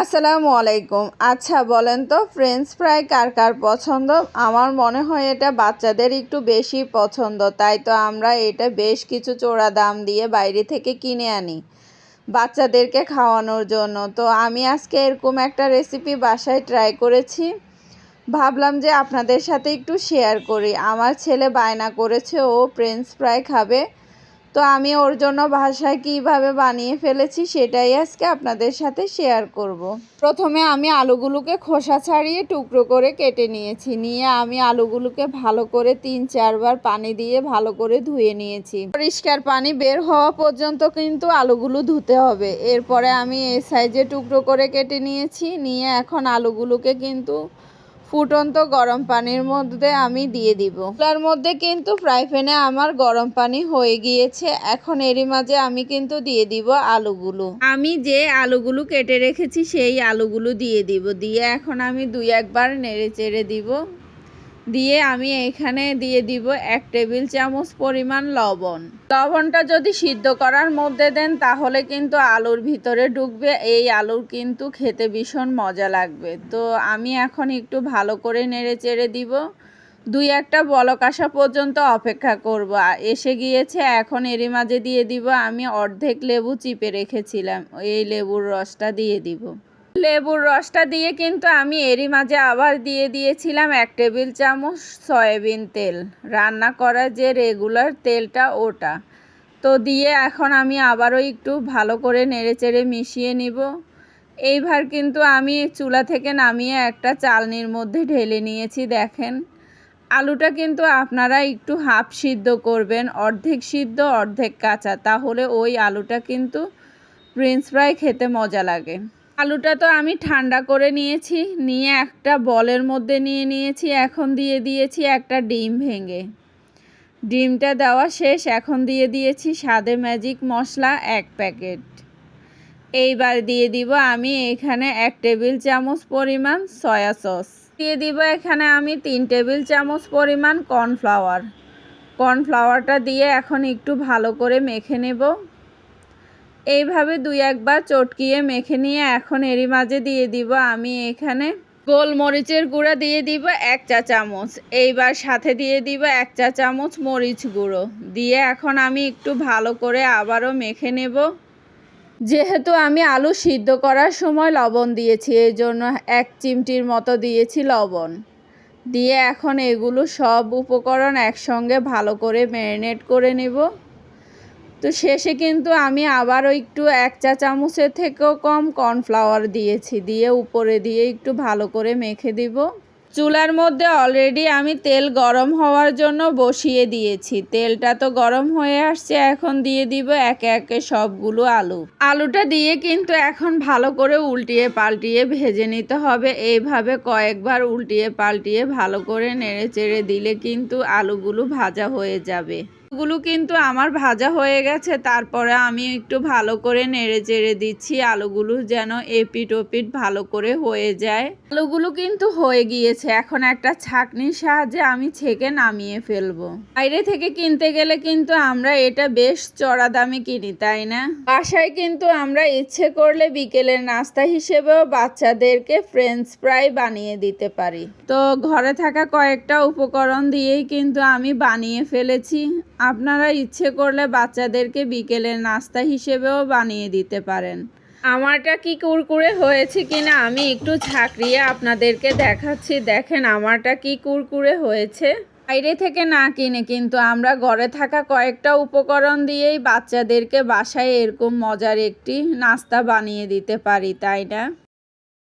আসসালামু আলাইকুম। আচ্ছা বলেন তো ফ্রেঞ্চ ফ্রাই কার কার পছন্দ? আমার মনে হয় এটা বাচ্চাদের একটু বেশি পছন্দ, তাই তো আমরা এটা বেশ কিছু চড়া দাম দিয়ে বাইরে থেকে কিনে আনি বাচ্চাদেরকে খাওয়ানোর জন্য। তো আমি আজকে এরকম একটা রেসিপি বাসায় ট্রাই করেছি, ভাবলাম যে আপনাদের সাথে একটু শেয়ার করি। আমার ছেলে বায়না করেছে ও ফ্রেঞ্চ ফ্রাই খাবে, তো আমি ওর জন্য বাসায় কীভাবে বানিয়ে ফেলেছি সেটাই আজকে আপনাদের সাথে শেয়ার করব। প্রথমে আমি আলুগুলোকে খোসা ছাড়িয়ে টুকরো করে কেটে নিয়ে আমি আলুগুলোকে ভালো করে 3-4 বার পানি দিয়ে ভালো করে ধুয়ে নিয়েছি। পরিষ্কার পানি বের হওয়া পর্যন্ত কিন্তু আলুগুলো ধুতে হবে। এরপরে আমি এই সাইজে টুকরো করে কেটে নিয়ে এখন আলুগুলোকে কিন্তু ফুটন্ত গরম পানির মধ্যে আমি দিয়ে দিব। তার মধ্যে কিন্তু ফ্রাই প্যানে আমার গরম পানি হয়ে গিয়েছে। এখন এরই মাঝে আমি কিন্তু দিয়ে দিব আলুগুলো। আমি যে আলুগুলো কেটে রেখেছি সেই আলুগুলো দিয়ে দিব। দিয়ে এখন আমি 2-1 বার নেড়ে চেড়ে দিব। দিয়ে আমি এখানে দিয়ে দিব 1 টেবিল চামচ পরিমাণ লবণ। লবণটা যদি সিদ্ধ করার মধ্যে দেন তাহলে কিন্তু আলুর ভিতরে ঢুকবে, এই আলুর কিন্তু খেতে ভীষণ মজা লাগবে। তো আমি এখন একটু ভালো করে নেড়ে চেড়ে দিব। 2-1টা বলক আসা পর্যন্ত অপেক্ষা করব। এসে গিয়েছে, এখন এরই মাঝে দিয়ে দিব আমি অর্ধেক লেবু চিপে রেখেছিলাম, এই লেবুর রসটা দিয়ে দিব। লেবুর রসটা দিয়ে কিন্তু আমি এরই মাঝে আবার দিয়ে দিয়েছিলাম 1 টেবিল চামচ সয়াবিন তেল, রান্না করা যে রেগুলার তেলটা ওটা। তো দিয়ে এখন আমি আবারও একটু ভালো করে নেড়েচেড়ে মিশিয়ে নিব। এইবার কিন্তু আমি চুলা থেকে নামিয়ে একটা চালনির মধ্যে ঢেলে নিয়েছি। দেখেন আলুটা কিন্তু আপনারা একটু হাফ সিদ্ধ করবেন, অর্ধেক সিদ্ধ অর্ধেক কাঁচা, তাহলে ওই আলুটা কিন্তু ফ্রেঞ্চ ফ্রাই খেতে মজা লাগে। আলুটা তো আমি ঠান্ডা করে নিয়ে একটা বলের মধ্যে নিয়েছি। এখন দিয়ে দিয়েছি একটা ডিম ভেঙে। ডিমটা দেওয়া শেষ। এখন দিয়ে দিয়েছি স্বাদে ম্যাজিক মশলা 1 প্যাকেট। এইবার দিয়ে দিব আমি এখানে 1 টেবিল চামচ পরিমাণ সয়া সস। দিয়ে দিব এখানে আমি 3 টেবিল চামচ পরিমাণ কর্নফ্লাওয়ারটা দিয়ে এখন একটু ভালো করে মেখে নেব। এইভাবে 2-1 বার চটকিয়ে মেখে নিয়ে এখন এরই মাঝে দিয়ে দিব আমি এখানে গোলমরিচের গুঁড়া দিয়ে দিব 1 চা চামচ। এইবার সাথে দিয়ে দিব 1 চা চামচ মরিচ গুঁড়ো দিয়ে এখন আমি একটু ভালো করে আবারও মেখে নেব। যেহেতু আমি আলু সিদ্ধ করার সময় লবণ দিয়েছি, এই জন্য 1 চিমটির মতো দিয়েছি লবণ। দিয়ে এখন এগুলো সব উপকরণ একসঙ্গে ভালো করে ম্যারিনেট করে নেব। তো শেষে কিন্তু আমি আবারও একটু 1 চা চামচের থেকেও কম কর্নফ্লাওয়ার দিয়েছি, দিয়ে উপরে দিয়ে একটু ভালো করে মেখে দিব। চুলার মধ্যে অলরেডি আমি তেল গরম হওয়ার জন্য বসিয়ে দিয়েছি। তেলটা তো গরম হয়ে আসছে, এখন দিয়ে দিব একে একে সবগুলো আলুটা দিয়ে কিন্তু এখন ভালো করে উল্টিয়ে পাল্টিয়ে ভেজে নিতে হবে। এইভাবে কয়েকবার উল্টিয়ে পাল্টিয়ে ভালো করে নেড়ে চেড়ে দিলে কিন্তু আলুগুলো ভাজা হয়ে যাবে। আলুগুলো কিন্তু আমার ভাজা হয়ে গেছে, তারপরে আমি একটু ভালো করে নেড়ে চেড়ে দিচ্ছি আলুগুলো যেন এপিট ওপিট ভালো করে হয়ে যায়। আলুগুলো কিন্তু হয়ে গিয়েছে, এখন একটা ছাঁকনির সাহায্যে আমি ছেঁকে নামিয়ে ফেলবো। বাইরে থেকে কিনতে গেলে কিন্তু আমরা এটা বেশ চড়া দামে কিনি, তাই না? বাসায় কিন্তু আমরা ইচ্ছে করলে বিকেলের নাস্তা হিসেবেও বাচ্চাদেরকে ফ্রেঞ্চ ফ্রাই বানিয়ে দিতে পারি। তো ঘরে থাকা কয়েকটা উপকরণ দিয়েই কিন্তু আমি বানিয়ে ফেলেছি। আপনারা ইচ্ছে করলে বাচ্চাদেরকে বিকেলের নাস্তা হিসেবেও বানিয়ে দিতে পারেন। আমারটা কি কুরকুরে হয়েছে কিনা আমি একটু ঝাঁকড়িয়ে আপনাদেরকে দেখাচ্ছি। দেখেন আমারটা কি কুরকুরে হয়েছে। বাইরে থেকে না কিনে কিন্তু আমরা ঘরে থাকা কয়েকটা উপকরণ দিয়েই বাচ্চাদেরকে বাসায় এরকম মজার একটি নাস্তা বানিয়ে দিতে পারি, তাই না?